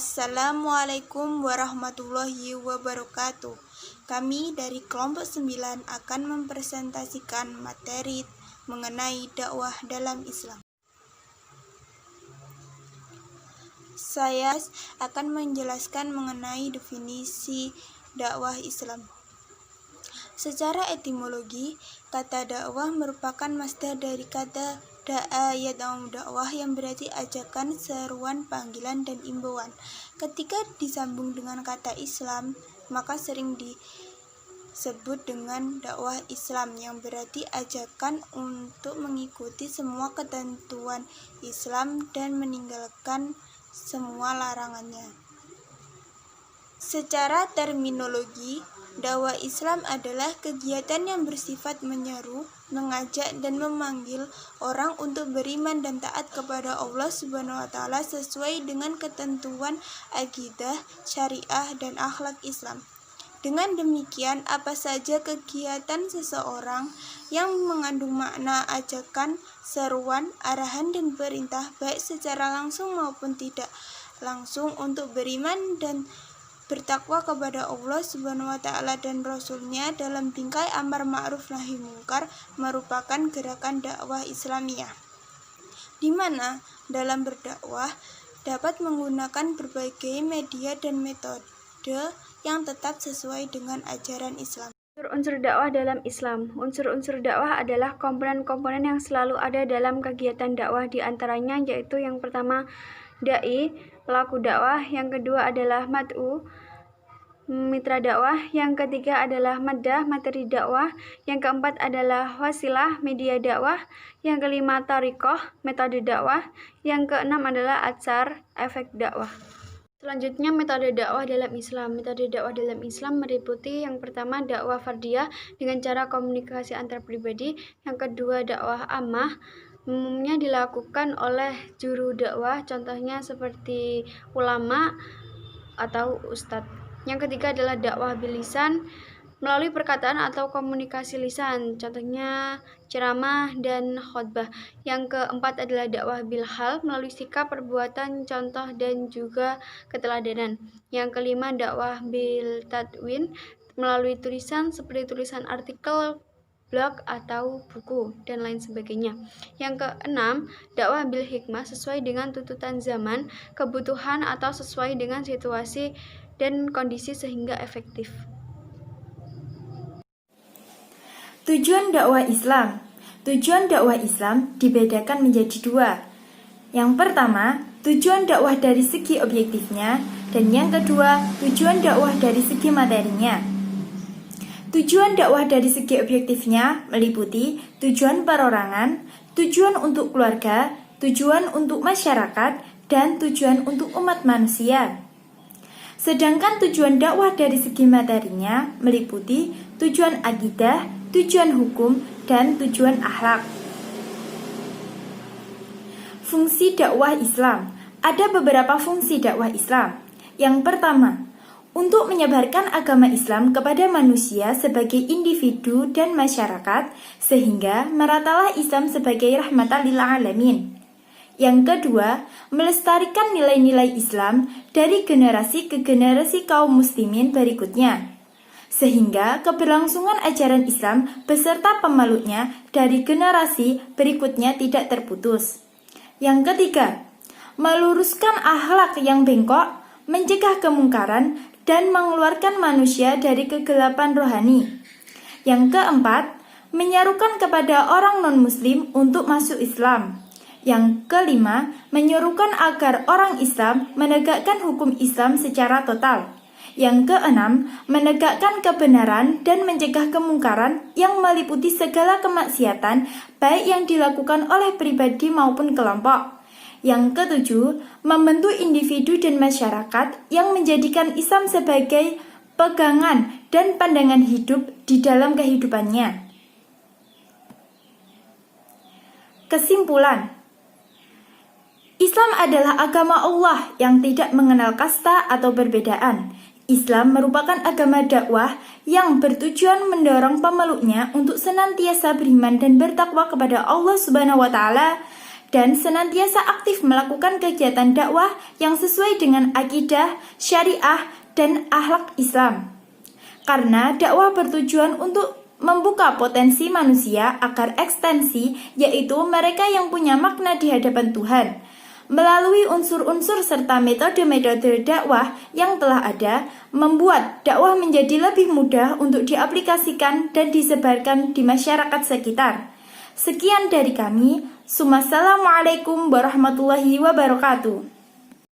Assalamualaikum warahmatullahi wabarakatuh. Kami dari kelompok 9 akan mempresentasikan materi mengenai dakwah dalam Islam. Saya akan menjelaskan mengenai definisi dakwah Islam. Secara etimologi, kata dakwah merupakan masdar dari kata da'a yad'u dakwah yang berarti ajakan, seruan, panggilan, dan imbauan. Ketika disambung dengan kata Islam, maka sering disebut dengan dakwah Islam yang berarti ajakan untuk mengikuti semua ketentuan Islam dan meninggalkan semua larangannya. Secara terminologi, dakwah Islam adalah kegiatan yang bersifat menyeru, mengajak, dan memanggil orang untuk beriman dan taat kepada Allah Subhanahu wa Ta'ala sesuai dengan ketentuan akidah, syariah, dan akhlak Islam. Dengan demikian, apa saja kegiatan seseorang yang mengandung makna ajakan, seruan, arahan, dan perintah baik secara langsung maupun tidak langsung untuk beriman dan bertakwa kepada Allah Subhanahu wa Ta'ala dan Rasul-Nya dalam bingkai amar ma'ruf nahi mungkar merupakan gerakan dakwah Islamiyah, di mana dalam berdakwah dapat menggunakan berbagai media dan metode yang tetap sesuai dengan ajaran Islam. Unsur-unsur dakwah dalam Islam. Unsur-unsur dakwah adalah komponen-komponen yang selalu ada dalam kegiatan dakwah, di antaranya yaitu yang pertama dai, pelaku dakwah, yang kedua adalah mad'u, mitra dakwah, yang ketiga adalah maddah, materi dakwah, yang keempat adalah wasilah, media dakwah, yang kelima thariqah, metode dakwah, yang keenam adalah atsar, efek dakwah. Selanjutnya, metode dakwah dalam Islam. Metode dakwah dalam Islam meliputi yang pertama dakwah fardiyah dengan cara komunikasi antar pribadi, yang kedua dakwah ammah, umumnya dilakukan oleh juru dakwah, contohnya seperti ulama atau ustadz. Yang ketiga adalah dakwah bilisan, melalui perkataan atau komunikasi lisan, contohnya ceramah dan khotbah. Yang keempat adalah dakwah bilhal, melalui sikap, perbuatan, contoh, dan juga keteladanan. Yang kelima dakwah bil tadwin, melalui tulisan seperti tulisan artikel, blog, atau buku, dan lain sebagainya. Yang keenam, dakwah bil hikmah, sesuai dengan tuntutan zaman, kebutuhan, atau sesuai dengan situasi dan kondisi sehingga efektif. Tujuan dakwah Islam. Tujuan dakwah Islam dibedakan menjadi dua. Yang pertama, tujuan dakwah dari segi objektifnya, dan yang kedua, tujuan dakwah dari segi materinya. Tujuan dakwah dari segi objektifnya meliputi tujuan perorangan, tujuan untuk keluarga, tujuan untuk masyarakat, dan tujuan untuk umat manusia. Sedangkan tujuan dakwah dari segi materinya meliputi tujuan akidah, tujuan hukum, dan tujuan akhlak. Fungsi dakwah Islam. Ada beberapa fungsi dakwah Islam. Yang pertama, untuk menyebarkan agama Islam kepada manusia sebagai individu dan masyarakat, sehingga meratalah Islam sebagai rahmatan lil alamin. Yang kedua, melestarikan nilai-nilai Islam dari generasi ke generasi kaum muslimin berikutnya, sehingga keberlangsungan ajaran Islam beserta pemeluknya dari generasi berikutnya tidak terputus. Yang ketiga, meluruskan akhlak yang bengkok, mencegah kemungkaran, dan mengeluarkan manusia dari kegelapan rohani. Yang keempat, menyerukan kepada orang non-muslim untuk masuk Islam. Yang kelima, menyerukan agar orang Islam menegakkan hukum Islam secara total. Yang keenam, menegakkan kebenaran dan mencegah kemungkaran yang meliputi segala kemaksiatan, baik yang dilakukan oleh pribadi maupun kelompok. Yang ketujuh, membentuk individu dan masyarakat yang menjadikan Islam sebagai pegangan dan pandangan hidup di dalam kehidupannya. Kesimpulan, Islam adalah agama Allah yang tidak mengenal kasta atau perbedaan. Islam merupakan agama dakwah yang bertujuan mendorong pemeluknya untuk senantiasa beriman dan bertakwa kepada Allah Subhanahu wa Ta'ala dan senantiasa aktif melakukan kegiatan dakwah yang sesuai dengan akidah, syariah, dan akhlak Islam. Karena dakwah bertujuan untuk membuka potensi manusia agar ekstensi, yaitu mereka yang punya makna di hadapan Tuhan. Melalui unsur-unsur serta metode-metode dakwah yang telah ada, membuat dakwah menjadi lebih mudah untuk diaplikasikan dan disebarkan di masyarakat sekitar. Sekian dari kami. Assalamualaikum warahmatullahi wabarakatuh.